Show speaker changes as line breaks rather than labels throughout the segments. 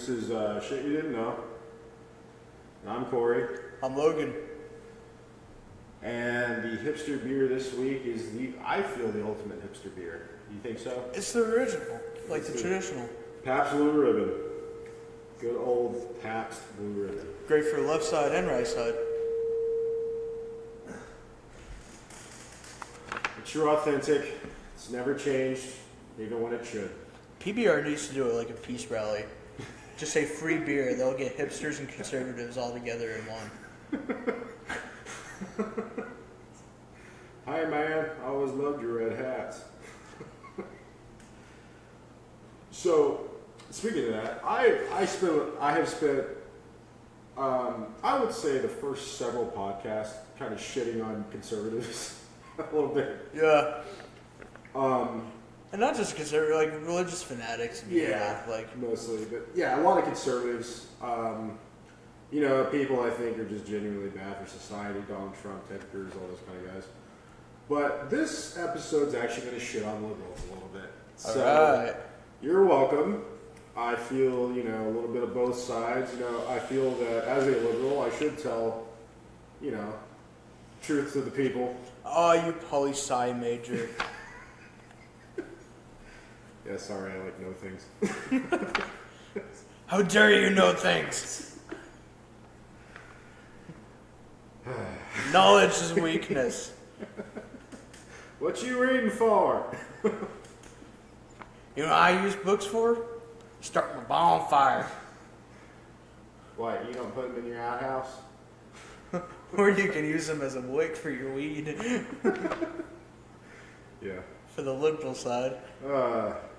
This is Shit You Didn't Know. And I'm Corey.
I'm Logan.
And the hipster beer this week is I feel the ultimate hipster beer. You think so?
It's the original, like the traditional.
Pabst Blue Ribbon. Good old Pabst Blue Ribbon.
Great for left side and right side.
It's your authentic. It's never changed, even when it should.
PBR needs to do it like a peace rally. Just say free beer. They'll get hipsters and conservatives all together in one.
Hi, man. I always loved your red hats. So, speaking of that, I have spent, I would say the first several podcasts kind of shitting on conservatives a little bit.
Yeah. And not just conservative, like religious fanatics.
Like mostly, but yeah, a lot of conservatives. People I think are just genuinely bad for society. Donald Trump, Ted Cruz, all those kind of guys. But this episode's actually going to shit on liberals a little bit. So
all right.
You're welcome. I feel, a little bit of both sides. I feel that as a liberal, I should tell, truth to the people.
Oh, you poli-sci major.
Yeah, sorry, I like no things.
How dare you know things? Knowledge is weakness.
What you reading for?
You know what I use books for? Start my bonfire.
What, you don't put them in your outhouse?
Or you can use them as a wick for your weed.
Yeah.
For the liberal side.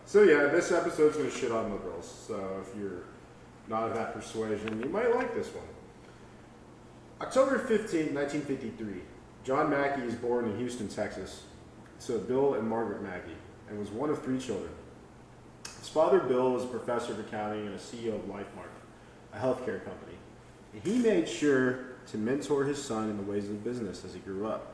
This episode's going to shit on liberals. So if you're not of that persuasion, you might like this one. October 15, 1953, John Mackey is born in Houston, Texas, to Bill and Margaret Mackey, and was one of 3 children. His father, Bill, was a professor of accounting and a CEO of LifeMark, a healthcare company. And he made sure to mentor his son in the ways of business as he grew up.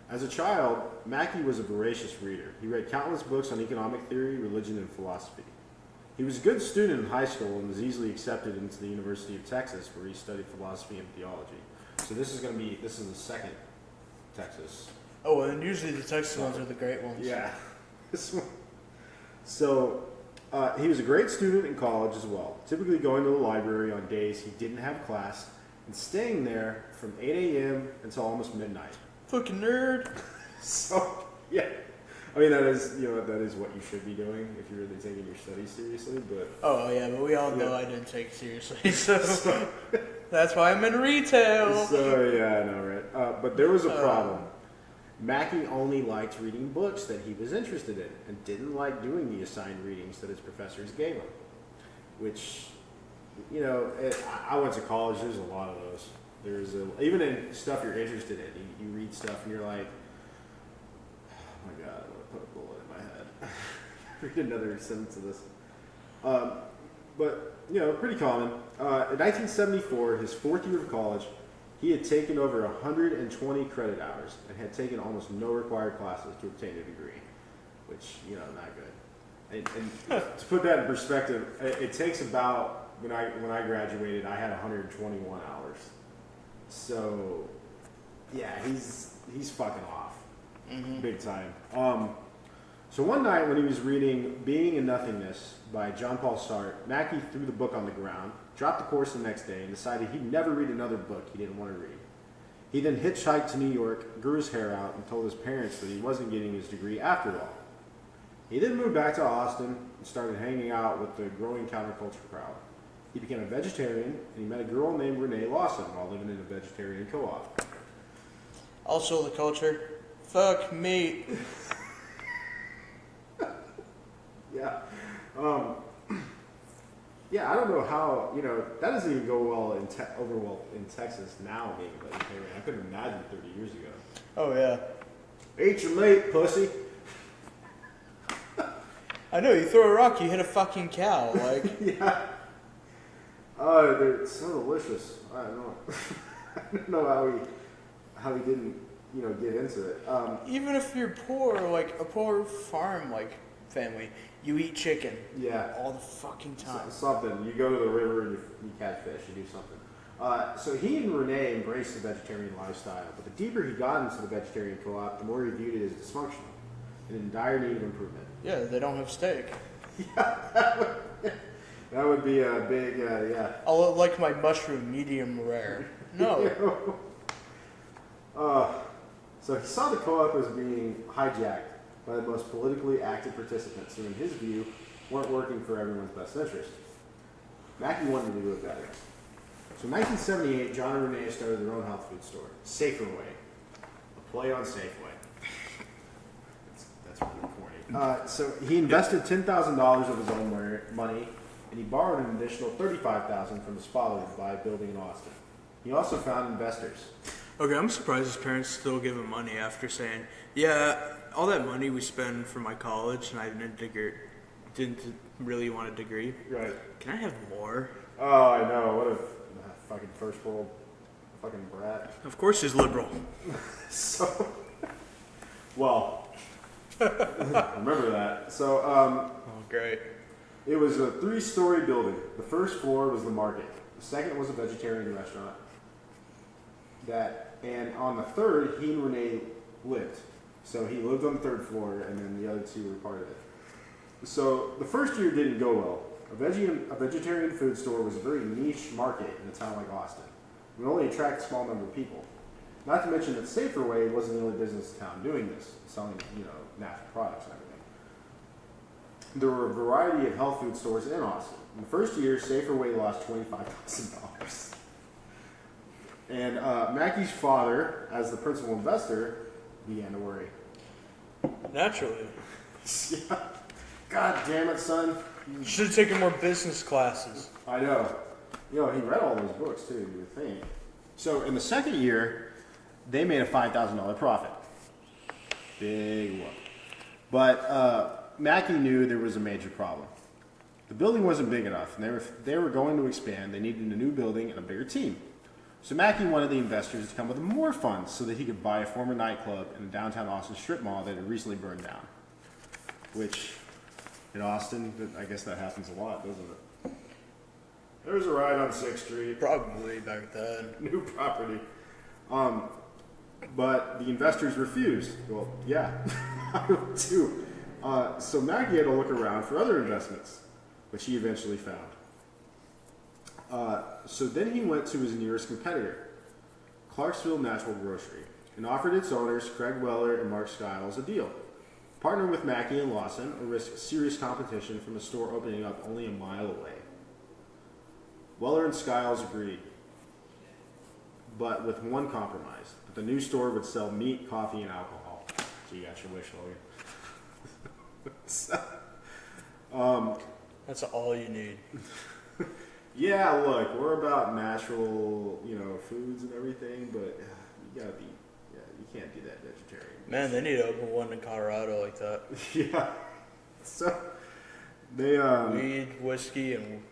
As a child, Mackey was a voracious reader. He read countless books on economic theory, religion, and philosophy. He was a good student in high school and was easily accepted into the University of Texas, where he studied philosophy and theology. So this is the second Texas.
Oh, and usually the Texas ones are the great ones.
Yeah. This one. So he was a great student in college as well, typically going to the library on days he didn't have class and staying there from 8 a.m. until almost midnight.
Fucking nerd.
So, yeah. I mean, that is what you should be doing if you're really taking your studies seriously, but...
Oh, yeah, but we all know I didn't take it seriously, so that's why I'm in retail.
So, yeah, I know, right? But there was a problem. Mackey only liked reading books that he was interested in and didn't like doing the assigned readings that his professors gave him, which, I went to college, there's a lot of those. Even in stuff you're interested in, you read stuff and you're like, oh my God, I'm going to put a bullet in my head. Read another sentence of this. But, pretty common. In 1974, his 4th year of college, he had taken over 120 credit hours and had taken almost no required classes to obtain a degree, which, not good. And to put that in perspective, it takes about, when I graduated, I had 121 hours. So, yeah, he's fucking off. Mm-hmm. Big time. So one night when he was reading Being and Nothingness by John Paul Sartre, Mackey threw the book on the ground, dropped the course the next day, and decided he'd never read another book he didn't want to read. He then hitchhiked to New York, grew his hair out, and told his parents that he wasn't getting his degree after all. He then moved back to Austin and started hanging out with the growing counterculture crowd. He became a vegetarian, and he met a girl named Renee Lawson while living in a vegetarian co-op.
Also the culture, fuck meat.
Yeah. Yeah, I don't know how, that doesn't even go well over well in Texas now being a vegetarian. I couldn't imagine 30 years ago.
Oh, yeah.
Eat your meat, pussy.
I know, you throw a rock, you hit a fucking cow, like.
Yeah. Oh, they're so delicious. I don't know. I don't know how he didn't, get into it.
Even if you're poor, like a poor farm, like family. You eat chicken.
Yeah.
All the fucking time.
Something. You go to the river and you catch fish. You do something. So he and Renee embraced the vegetarian lifestyle, but the deeper he got into the vegetarian co-op, the more he viewed it as dysfunctional and in dire need of improvement.
Yeah, they don't have steak.
That would be a big, yeah.
I'll like my mushroom medium rare. No.
So he saw the co-op as being hijacked by the most politically active participants who, in his view, weren't working for everyone's best interest. Mackey wanted to do it better. So in 1978, John and Renee started their own health food store, Safer Way, a play on Safeway. That's really corny. So he invested $10,000 of his own money, and he borrowed an additional $35,000 from his father to buy a building in Austin. He also found investors.
Okay, I'm surprised his parents still give him money after saying, yeah, all that money we spend for my college and I didn't really want a degree.
Right.
Can I have more?
Oh, I know. What a fucking first world fucking brat.
Of course he's liberal.
So, well, remember that. So,
oh, great.
it was a 3-story building. The first floor was the market. The second was a vegetarian restaurant. And on the third, he and Renee lived. So he lived on the third floor, and then the other two were part of it. So the first year didn't go well. A vegetarian food store was a very niche market in a town like Austin. It would only attract a small number of people. Not to mention that Safer Way wasn't the only business in town doing this, selling, natural products and everything. There were a variety of health food stores in Austin. In the first year, Safer Way lost $25,000. And Mackey's father, as the principal investor, began to worry.
Naturally.
Yeah. God damn it, son.
You should have taken more business classes.
I know. He read all those books, too, you would think. So in the second year, they made a $5,000 profit. Big whoop. But Mackey knew there was a major problem. The building wasn't big enough, and they were going to expand. They needed a new building and a bigger team. So Mackey wanted the investors to come with more funds so that he could buy a former nightclub in a downtown Austin strip mall that had recently burned down. Which, in Austin, I guess that happens a lot, doesn't it? There's a ride on 6th Street.
Probably back then.
New property. But the investors refused. Well, yeah, I would too. So Mackey had to look around for other investments, which he eventually found. So then he went to his nearest competitor, Clarksville Natural Grocery, and offered its owners, Craig Weller and Mark Skiles, a deal. Partner with Mackey and Lawson or risk serious competition from a store opening up only a mile away. Weller and Skiles agreed, but with one compromise, that the new store would sell meat, coffee, and alcohol. So you got your wish, Logan.
That's all you need.
Yeah, look, we're about natural, foods and everything, but you can't do that vegetarian.
Man, they need to open one in Colorado like that.
Yeah. So they
weed, whiskey, and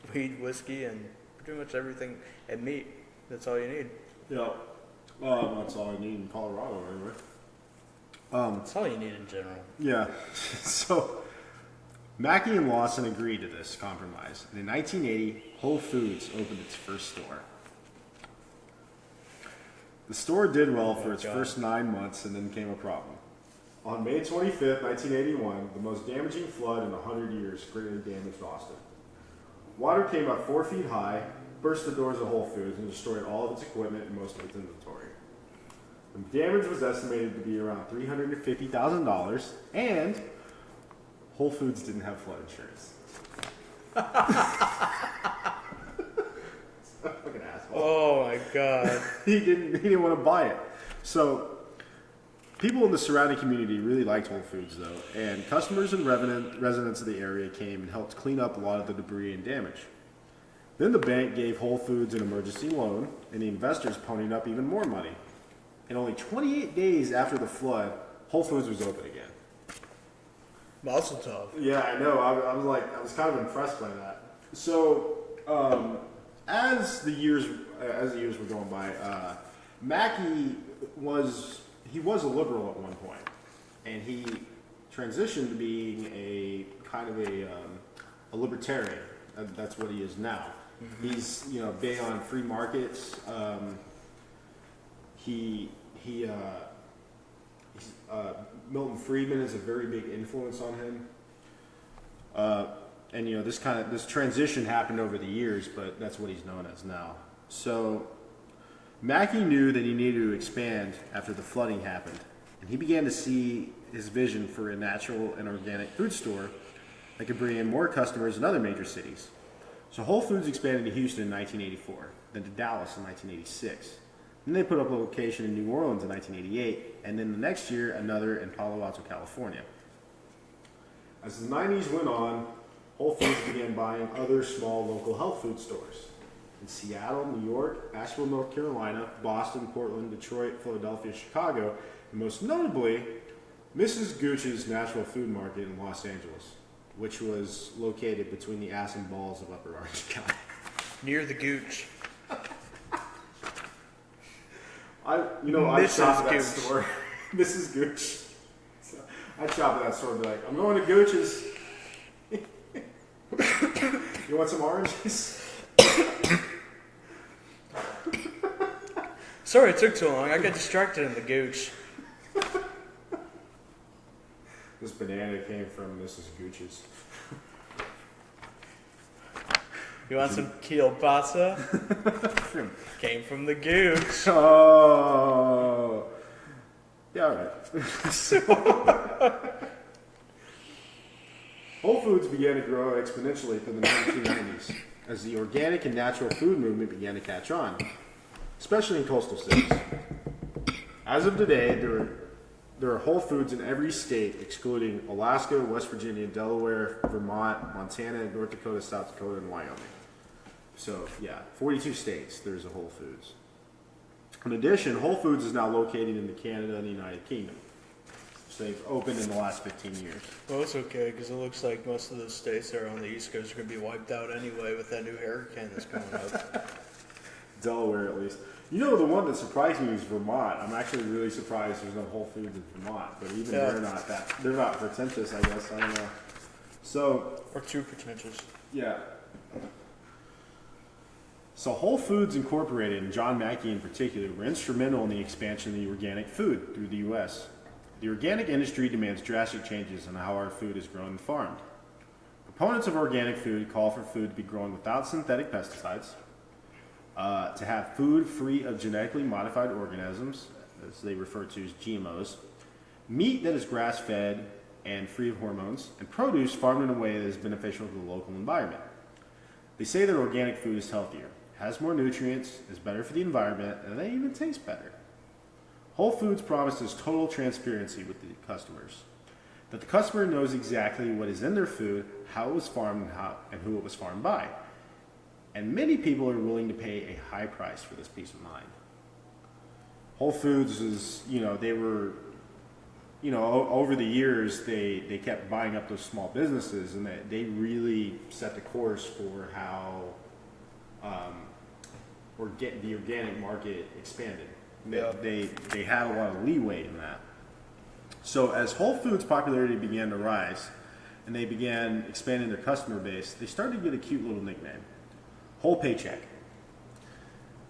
pretty much everything, and meat. That's all you need.
Yeah. That's all I need in Colorado, anyway.
That's all you need in general.
Yeah. So Mackey and Lawson agreed to this compromise, and in 1980, Whole Foods opened its first store. The store did well for its first 9 months, and then came a problem. On May 25th, 1981, the most damaging flood in 100 years greatly damaged Austin. Water came up 4 feet high, burst the doors of Whole Foods, and destroyed all of its equipment and most of its inventory. The damage was estimated to be around $350,000, and Whole Foods didn't have flood insurance. Fucking asshole.
Oh my god.
He didn't want to buy it. So people in the surrounding community really liked Whole Foods though, and customers and residents of the area came and helped clean up a lot of the debris and damage. Then the bank gave Whole Foods an emergency loan, and the investors ponied up even more money. And only 28 days after the flood, Whole Foods was open again.
Mazel tov.
Yeah, I know. I was kind of impressed by that. So, as the years were going by, Mackey was a liberal at one point, and he transitioned to being a kind of a libertarian. That's what he is now. Mm-hmm. He's big on free markets. Milton Friedman is a very big influence on him. And this transition happened over the years, but that's what he's known as now. So Mackey knew that he needed to expand after the flooding happened, and he began to see his vision for a natural and organic food store that could bring in more customers in other major cities. So Whole Foods expanded to Houston in 1984, then to Dallas in 1986. Then they put up a location in New Orleans in 1988, and then the next year another in Palo Alto, California. As the 90s went on, Whole Foods began buying other small local health food stores in Seattle, New York, Asheville, North Carolina, Boston, Portland, Detroit, Philadelphia, Chicago, and most notably, Mrs. Gooch's Natural Food Market in Los Angeles, which was located between the ass and balls of Upper Orange County.
Near the Gooch.
I shop at that store. Mrs. Gooch. So I shop at that store and be like, I'm going to Gooch's. You want some oranges?
Sorry it took too long. I got distracted in the Gooch.
This banana came from Mrs. Gooch's.
You want some kielbasa? Came from the Gooch.
Oh. Yeah, all right. Whole Foods began to grow exponentially through the 1990s as the organic and natural food movement began to catch on, especially in coastal cities. As of today, there are Whole Foods in every state excluding Alaska, West Virginia, Delaware, Vermont, Montana, North Dakota, South Dakota, and Wyoming. So, 42 states there's a Whole Foods. In addition, Whole Foods is now located in Canada and the United Kingdom. So they've opened in the last 15 years.
Well, it's okay, because it looks like most of the states that are on the East Coast are going to be wiped out anyway with that new hurricane that's coming up.
Delaware, at least. The one that surprised me was Vermont. I'm actually really surprised there's no Whole Foods in Vermont, but even they're not pretentious, I guess. I don't know. So,
or too pretentious.
Yeah. So Whole Foods Incorporated and John Mackey in particular were instrumental in the expansion of the organic food through the U.S. The organic industry demands drastic changes in how our food is grown and farmed. Proponents of organic food call for food to be grown without synthetic pesticides, to have food free of genetically modified organisms, as they refer to as GMOs, meat that is grass-fed and free of hormones, and produce farmed in a way that is beneficial to the local environment. They say that organic food is healthier, has more nutrients, is better for the environment, and they even taste better. Whole Foods promises total transparency with the customers, that the customer knows exactly what is in their food, how it was farmed, and who it was farmed by. And many people are willing to pay a high price for this peace of mind. Whole Foods is, they were, over the years, they kept buying up those small businesses, and they really set the course for how the organic market expanded. They had a lot of leeway in that. So as Whole Foods' popularity began to rise, and they began expanding their customer base, they started to get a cute little nickname, Whole Paycheck,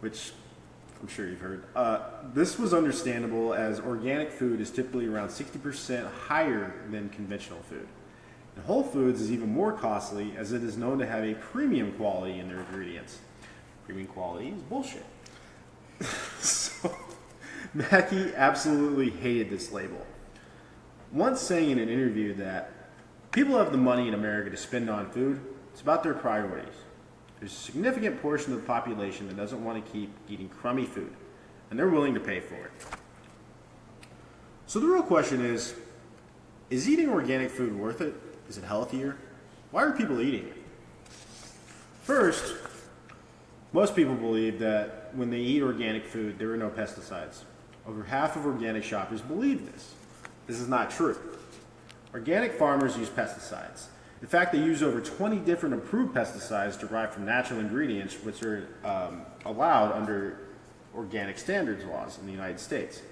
which I'm sure you've heard. This was understandable as organic food is typically around 60% higher than conventional food. And Whole Foods is even more costly as it is known to have a premium quality in their ingredients. Premium quality is bullshit. So, Mackey absolutely hated this label. Once saying in an interview that people have the money in America to spend on food, it's about their priorities. There's a significant portion of the population that doesn't want to keep eating crummy food, and they're willing to pay for it. So the real question is eating organic food worth it? Is it healthier? Why are people eating it? First, most people believe that when they eat organic food, there are no pesticides. Over half of organic shoppers believe this. This is not true. Organic farmers use pesticides. In fact, they use over 20 different approved pesticides derived from natural ingredients, which are allowed under organic standards laws in the United States.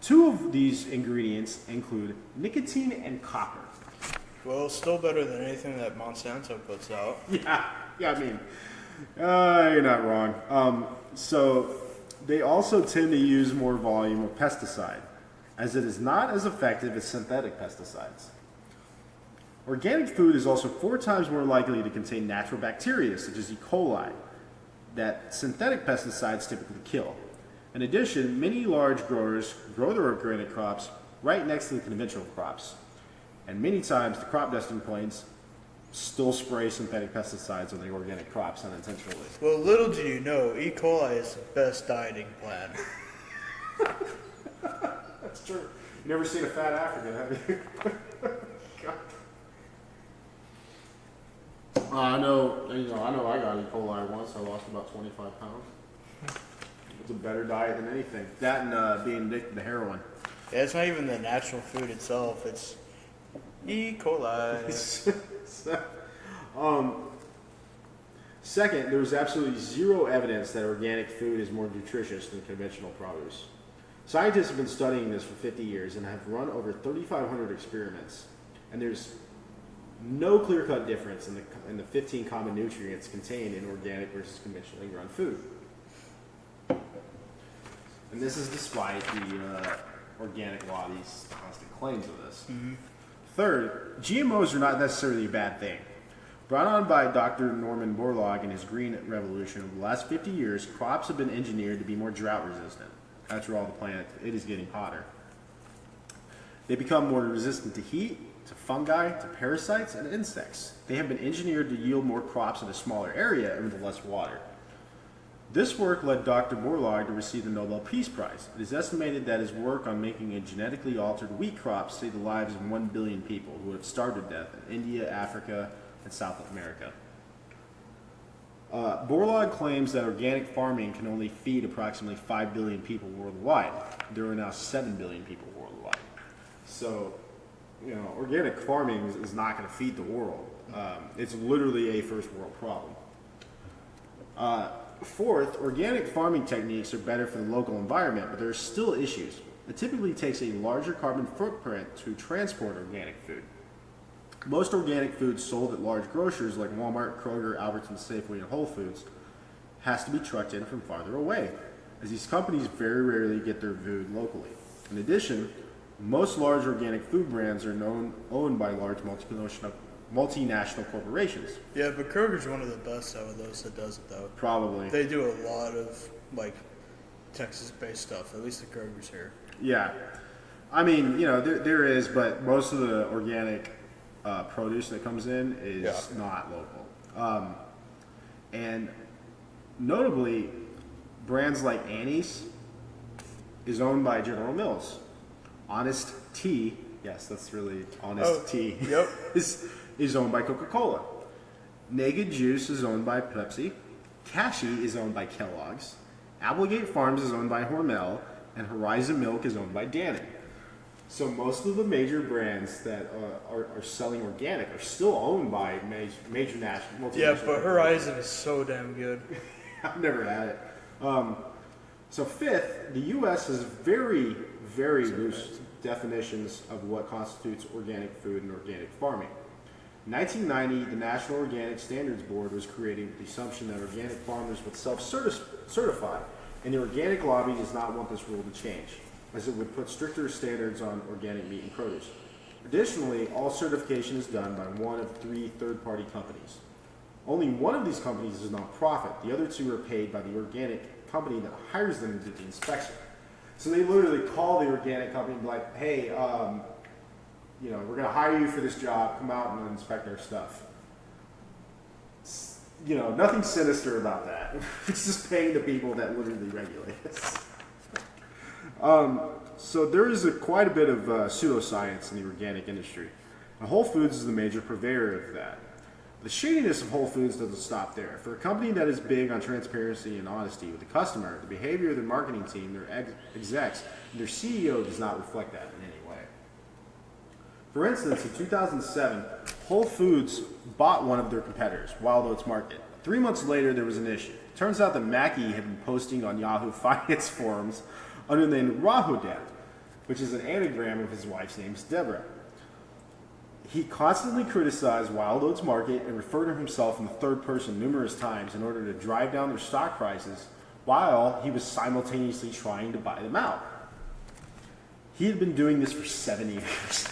Two of these ingredients include nicotine and copper.
Well, still better than anything that Monsanto puts out.
Yeah, I mean, you're not wrong. So they also tend to use more volume of pesticide, as it is not as effective as synthetic pesticides. Organic food is also 4 times more likely to contain natural bacteria, such as E. coli, that synthetic pesticides typically kill. In addition, many large growers grow their organic crops right next to the conventional crops. And many times the crop dusting planes still spray synthetic pesticides on the organic crops unintentionally.
Well, little do you know, E. coli is the best dieting plan.
That's true. You never seen a fat African, have you? I know I got E. coli once. I lost about 25 pounds. It's a better diet than anything. That and being addicted to heroin.
Yeah, it's not even the natural food itself. It's E. coli.
Second, there's absolutely zero evidence that organic food is more nutritious than conventional produce. Scientists have been studying this for 50 years and have run over 3,500 experiments, and there's no clear-cut difference in the 15 common nutrients contained in organic versus conventionally grown food. And this is despite the organic lobby's constant claims of this. Mm-hmm. Third, GMOs are not necessarily a bad thing. Brought on by Dr. Norman Borlaug and his Green Revolution, over the last 50 years, crops have been engineered to be more drought resistant. After all, the planet, it is getting hotter. They become more resistant to heat, to fungi, to parasites, and insects. They have been engineered to yield more crops in a smaller area and with less water. This work led Dr. Borlaug to receive the Nobel Peace Prize. It is estimated that his work on making a genetically altered wheat crop saved the lives of 1 billion people who would have starved to death in India, Africa, and South America. Borlaug claims that organic farming can only feed approximately 5 billion people worldwide. There are now 7 billion people worldwide. So, organic farming is not going to feed the world. It's literally a first world problem. Fourth, organic farming techniques are better for the local environment, but there are still issues. It typically takes a larger carbon footprint to transport organic food. Most organic food sold at large grocers like Walmart, Kroger, Albertsons, Safeway, and Whole Foods has to be trucked in from farther away, as these companies very rarely get their food locally. In addition, most large organic food brands are owned by large multinational corporations.
Yeah, but Kroger's one of the best out of those that does it, though.
Probably.
They do a lot of, Texas-based stuff, at least the Kroger's here.
Yeah. I mean, there is, but most of the organic produce that comes in is not local. And notably, brands like Annie's is owned by General Mills. Honest Tea, yes, that's really Honest Tea,
yep.
is owned by Coca-Cola. Naked Juice is owned by Pepsi. Kashi is owned by Kellogg's. Applegate Farms is owned by Hormel. And Horizon Milk is owned by Dannon. So most of the major brands that are selling organic are still owned by major national multinational.
Yeah, but Horizon is so damn good.
I've never had it. So fifth, the U.S. has very, very loose definitions of what constitutes organic food and organic farming. In 1990, the National Organic Standards Board was created with the assumption that organic farmers would self-certify, and the organic lobby does not want this rule to change, as it would put stricter standards on organic meat and produce. Additionally, all certification is done by one of 3 third-party companies. Only one of these companies is a nonprofit. The other 2 are paid by the organic company that hires them to do the inspection. So they literally call the organic company and be like, hey, we're going to hire you for this job. Come out and inspect our stuff. Nothing sinister about that. It's just paying the people that literally regulate this. So there is quite a bit of pseudoscience in the organic industry. And Whole Foods is the major purveyor of that. The shadiness of Whole Foods doesn't stop there. For a company that is big on transparency and honesty with the customer, the behavior of their marketing team, their execs, and their CEO does not reflect that in any way. For instance, in 2007, Whole Foods bought one of their competitors, Wild Oats Market. 3 months later, there was an issue. It turns out that Mackey had been posting on Yahoo Finance forums under the name Rahudep. which is an anagram of his wife's name, Deborah. He constantly criticized Wild Oats Market and referred to himself in the third person numerous times in order to drive down their stock prices while he was simultaneously trying to buy them out. He had been doing this for 7 years.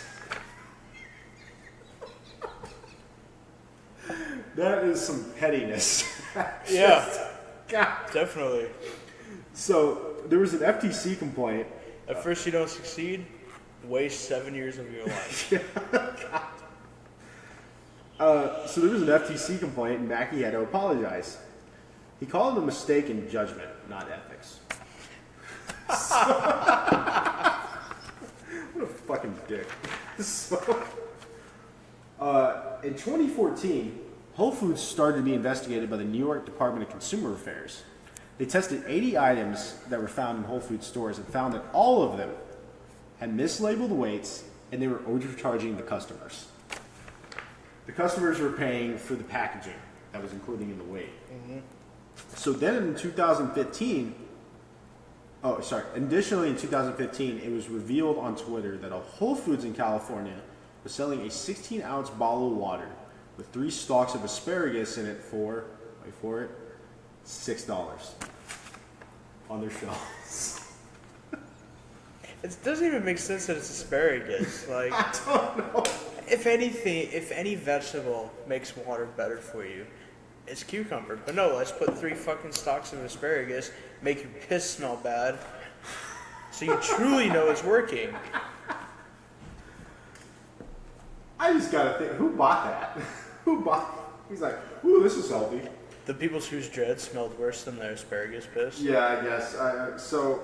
That is some pettiness.
Yeah.
God.
Definitely.
So there was an FTC complaint.
At first you don't succeed, waste 7 years of your life.
So there was an FTC complaint, and Mackey had to apologize. He called it a mistake in judgment, not ethics. What a fucking dick. In 2014, Whole Foods started to be investigated by the New York Department of Consumer Affairs. They tested 80 items that were found in Whole Foods stores and found that all of them had mislabeled weights, and they were overcharging the customers. The customers were paying for the packaging that was including in the weight. Mm-hmm. So then in 2015, additionally in 2015, it was revealed on Twitter that a Whole Foods in California was selling a 16-ounce bottle of water with 3 stalks of asparagus in it for, wait for it, $6 on their shelves.
It doesn't even make sense that it's asparagus. Like,
I don't know.
If anything, if any vegetable makes water better for you, it's cucumber. But no, let's put 3 fucking stalks of asparagus, make your piss smell bad, so you truly know it's working.
I just gotta think, who bought that? He's like, ooh, this is healthy.
The people whose dread smelled worse than their asparagus piss.
Yeah, I guess. So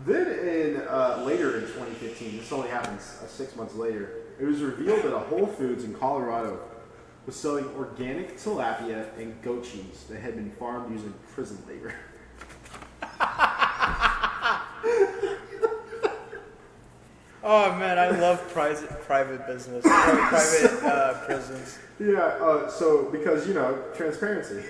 then later in 2015, this only happens 6 months later, it was revealed that a Whole Foods in Colorado was selling organic tilapia and goat cheese that had been farmed using prison labor.
Oh man, I love private business, private prisons.
Yeah, so because, transparency.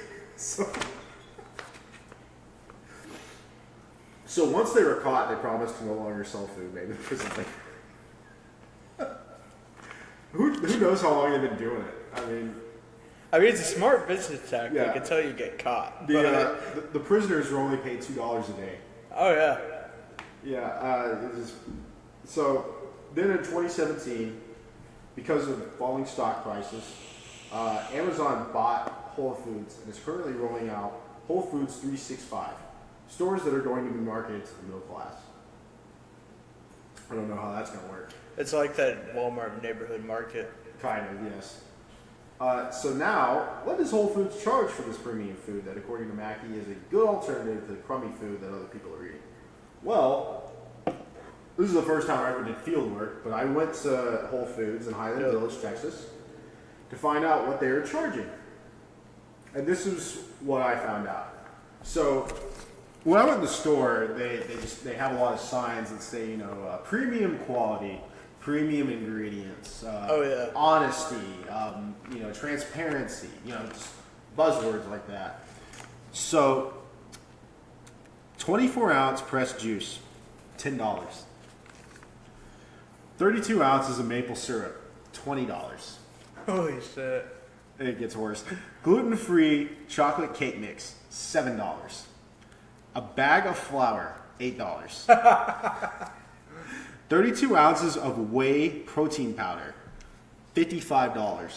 So once they were caught, they promised to no longer sell food made in prison labor. Who knows how long they've been doing it? I mean,
it's a smart business tactic until you get caught.
The prisoners were only paid $2 a day.
Oh yeah.
Yeah. So then in 2017, because of falling stock prices, Amazon bought Whole Foods and is currently rolling out Whole Foods 365, stores that are going to be marketed to the middle class. I don't know how that's going to work.
It's like that Walmart neighborhood market.
Kind of, yes. So now, what does Whole Foods charge for this premium food that, according to Mackey, is a good alternative to the crummy food that other people are eating? Well, this is the first time I ever did field work, but I went to Whole Foods in Highland Village, Texas, to find out what they were charging. And this is what I found out. So when I went in the store, they have a lot of signs that say, premium quality, premium ingredients, honesty, transparency, just buzzwords like that. So 24-ounce pressed juice, $10. 32 ounces of maple syrup, $20.
Holy shit.
It gets worse. Gluten-free chocolate cake mix, $7. A bag of flour, $8. 32 ounces of whey protein powder, $55.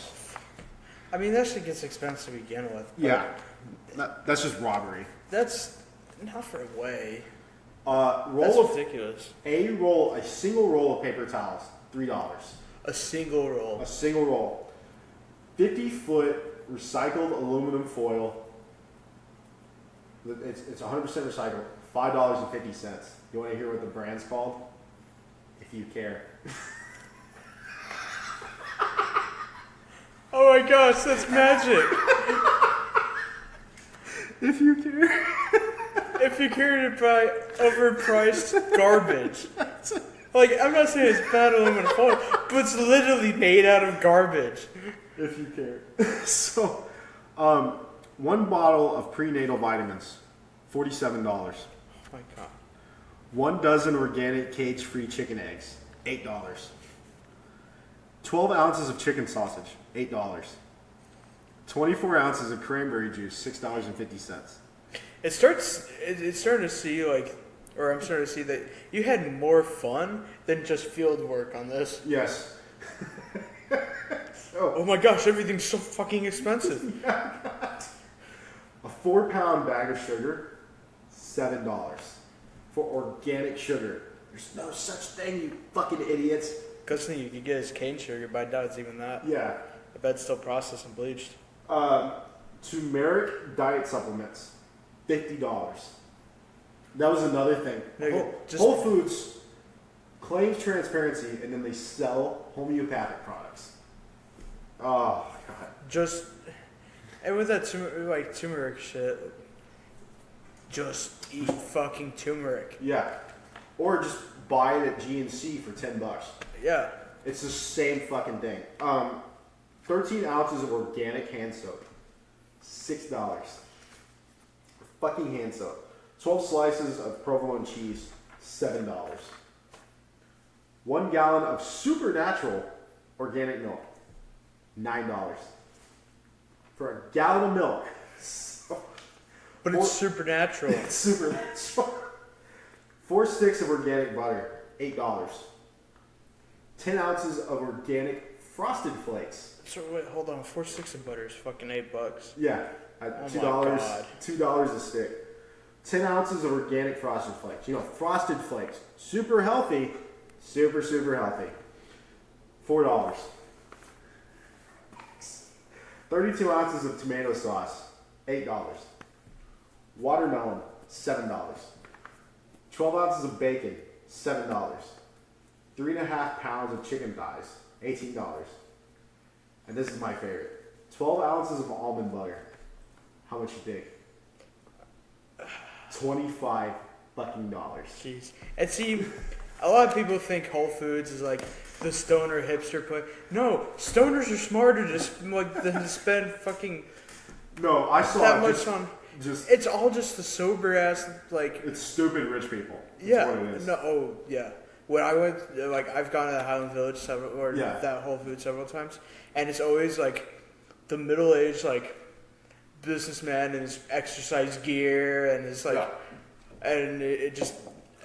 That shit gets expensive to begin with.
Yeah. That's just robbery.
That's not for whey.
That's
ridiculous.
A single roll of paper towels, $3.
A single roll.
50-foot recycled aluminum foil. It's 100% recycled. $5.50. You want to hear what the brand's called? If you care.
Oh my gosh, that's magic.
If you care.
If you care to buy overpriced garbage. Like, I'm not saying it's bad aluminum foil, but it's literally made out of garbage.
If you care. So, one bottle of prenatal vitamins, $47.
Oh my god.
1 dozen organic cage-free chicken eggs, $8. 12 ounces of chicken sausage, $8. 24 ounces of cranberry juice, $6.50.
It's starting to see like, or I'm starting to see that you had more fun than just field work on this.
Yes.
Oh my gosh, everything's so fucking expensive.
A 4-pound bag of sugar, $7. For organic sugar. There's no such thing, you fucking idiots.
Because you could get his cane sugar, but I doubt it's even that.
Yeah.
I bet it's still processed and bleached.
Turmeric diet supplements, $50. That was another thing. Whole Foods claims transparency, and then they sell homeopathic products. Oh god.
And with that turmeric shit, just eat fucking turmeric.
Yeah. Or just buy it at GNC for $10.
Yeah.
It's the same fucking thing. 13 ounces of organic hand soap, $6. Fucking hand soap. 12 slices of provolone cheese, $7. 1 gallon of supernatural organic milk, $9. For a gallon of milk.
But it's supernatural.
It's supernatural. 4 sticks of organic butter, $8. 10 ounces of organic frosted flakes.
So wait, hold on. 4 sticks of butter is fucking $8.
Yeah,
Oh
$2.
my God.
$2 a stick. 10 ounces of organic frosted flakes. You know, frosted flakes, super healthy, super healthy. $4. 32 ounces of tomato sauce, $8. Watermelon, $7. 12 ounces of bacon, $7. 3.5 pounds of chicken thighs, $18. And this is my favorite. 12 ounces of almond butter. How much you think? $25 fucking dollars.
Jeez. And see, a lot of people think Whole Foods is like the stoner hipster place. No, stoners are smarter than to spend fucking
No, I saw
that
it
much on.
Just
It's all just the sober ass like.
it's stupid rich people. That's
Yeah.
what it is.
No. Oh yeah. When I went, I've gone to the Highland Village
Yeah.
that Whole Foods several times, and it's always like the middle-aged businessman in his exercise gear and his and it just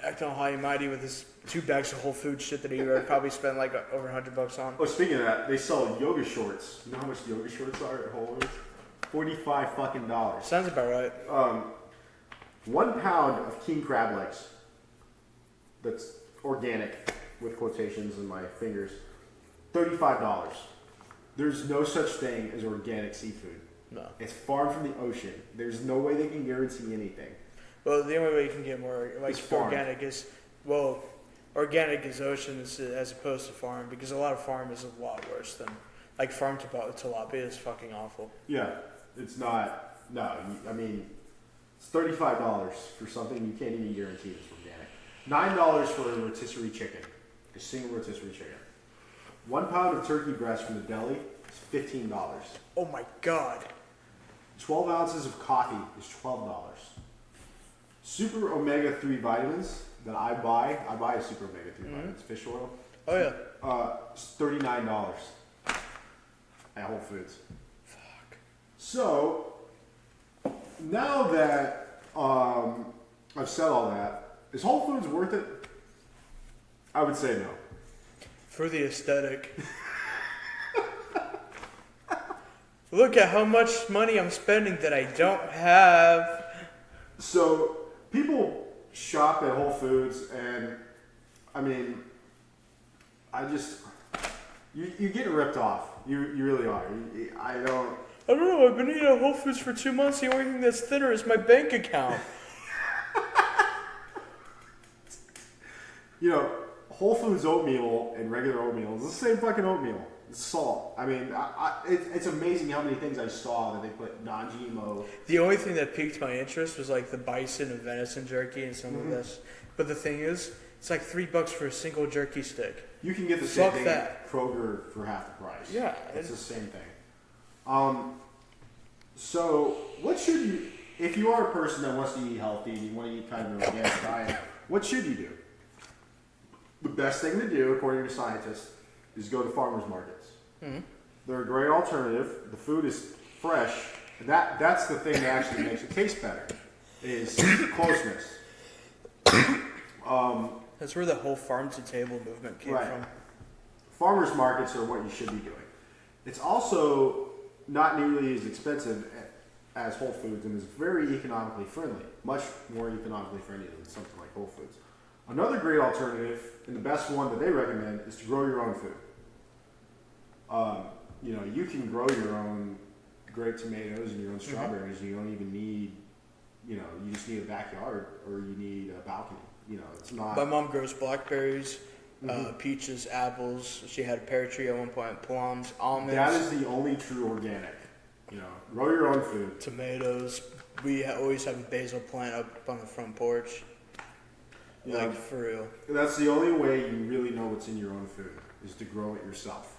acting all high and mighty with his 2 bags of Whole Foods shit that he would probably spent over $100 on.
Oh, speaking of that, they sell yoga shorts. You know how much yoga shorts are at Whole Foods? $45 fucking dollars.
Sounds about right.
1 pound of king crab legs. That's organic, with quotations in my fingers. $35. There's no such thing as organic seafood.
No.
It's farmed from the ocean. There's no way they can guarantee anything.
Well, the only way you can get more
It's farmed.
organic is organic is ocean as opposed to farm, because a lot of farm is a lot worse than farm tilapia is fucking awful.
Yeah, it's not. No, I mean, it's $35 for something you can't even guarantee is organic. $9 for a rotisserie chicken, a single rotisserie chicken. 1 pound of turkey breast from the deli is $15.
Oh my god.
12 ounces of coffee is $12. Super omega 3 vitamins that I buy a super omega 3 vitamins, fish oil.
Oh yeah.
It's $39 at Whole Foods.
Fuck.
So now that I've said all that, is Whole Foods worth it? I would say no.
For the aesthetic. Look at how much money I'm spending that I don't have.
So people shop at Whole Foods, and I mean, you're getting ripped off. You really are. I don't
know. I've been eating at Whole Foods for 2 months. The only thing that's thinner is my bank account.
You know, Whole Foods oatmeal and regular oatmeal is the same fucking oatmeal. It's salt. I mean, it's amazing how many things I saw that they put non-GMO.
The only thing that piqued my interest was the bison and venison jerky and some of this. But the thing is, it's $3 for a single jerky stick.
You can get the same thing
that.
at Kroger for half the price.
Yeah.
It's the same thing. So what should you, if you are a person that wants to eat healthy and you want to eat kind of an organic diet, what should you do? The best thing to do, according to scientists, is go to farmers markets. Mm-hmm. They're a great alternative. The food is fresh. That's the thing that actually makes it taste better, is closeness.
That's where the whole farm to table movement came from.
Farmers markets are what you should be doing. It's also not nearly as expensive as Whole Foods and is very economically friendly, much more economically friendly than something like Whole Foods. Another great alternative, and the best one that they recommend, is to grow your own food. You can grow your own grape tomatoes and your own strawberries. Mm-hmm. You don't even need, you just need a backyard or you need a balcony. It's not.
My mom grows blackberries, peaches, apples. She had a pear tree at one point, plums, almonds.
That is the only true organic. Grow your own food.
Tomatoes. We always have a basil plant up on the front porch. Yeah, like, for real.
That's the only way you really know what's in your own food, is to grow it yourself.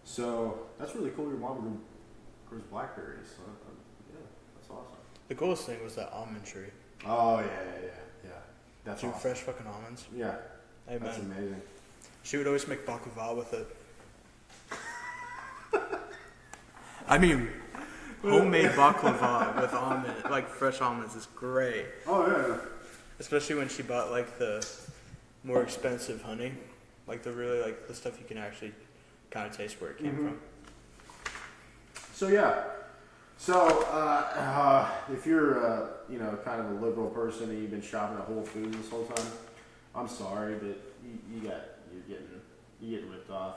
So, that's really cool. Your mom grows blackberries. So, that's awesome.
The coolest thing was that almond tree.
Oh, yeah. That's
awesome.
Awesome.
Fresh fucking almonds.
Yeah.
Amen.
That's amazing.
She would always make baklava with it. I mean, homemade baklava with almond, like fresh almonds, is great.
Oh, yeah.
Especially when she bought like the more expensive honey, like the really the stuff you can actually kind of taste where it came from.
So yeah, if you're kind of a liberal person and you've been shopping at Whole Foods this whole time, I'm sorry, but you're getting ripped off.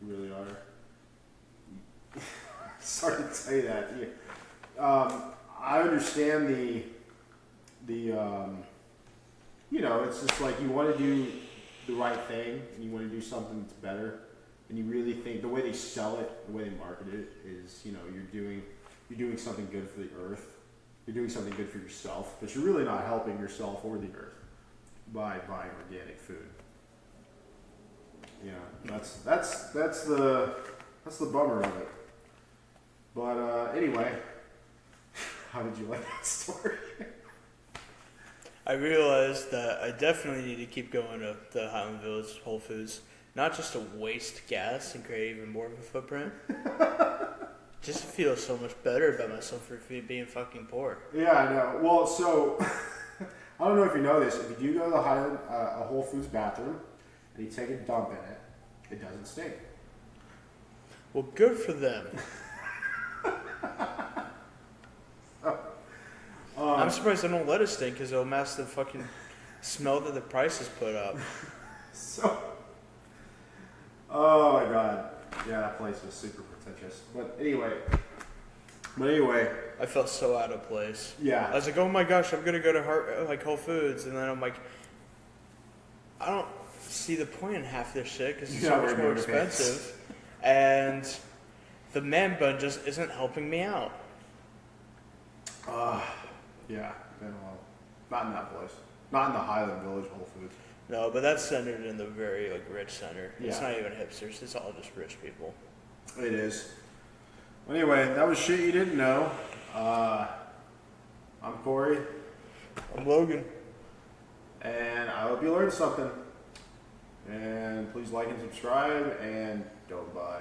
You really are. Sorry to say that. Yeah. I understand it's just like you want to do the right thing and you want to do something that's better, and you really think the way they sell it, the way they market it is, you're doing something good for the earth, you're doing something good for yourself, but you're really not helping yourself or the earth by buying organic food. That's the bummer of it. But anyway, how did you like that story?
I realized that I definitely need to keep going to the Highland Village Whole Foods, not just to waste gas and create even more of a footprint, just to feel so much better about myself for being fucking poor.
Yeah, I know. Well, so I don't know if you know this. If you do go to the Highland a Whole Foods bathroom and you take a dump in it, it doesn't stink.
Well, good for them. I'm surprised they don't let it stink because it'll mask the fucking smell that the prices put up.
Oh my god. Yeah, that place was super pretentious. But anyway.
I felt so out of place.
Yeah.
I was like, oh my gosh, I'm going to go to Whole Foods. And then I'm like, I don't see the point in half this shit because it's so much more expensive. And the man bun just isn't helping me out.
Yeah, not in that place. Not in the Highland Village Whole Foods.
No, but that's centered in the very rich center.
Yeah.
It's not even hipsters. It's all just rich people.
It is. Anyway, that was shit you didn't know. I'm Corey.
I'm Logan.
And I hope you learned something. And please like and subscribe and don't buy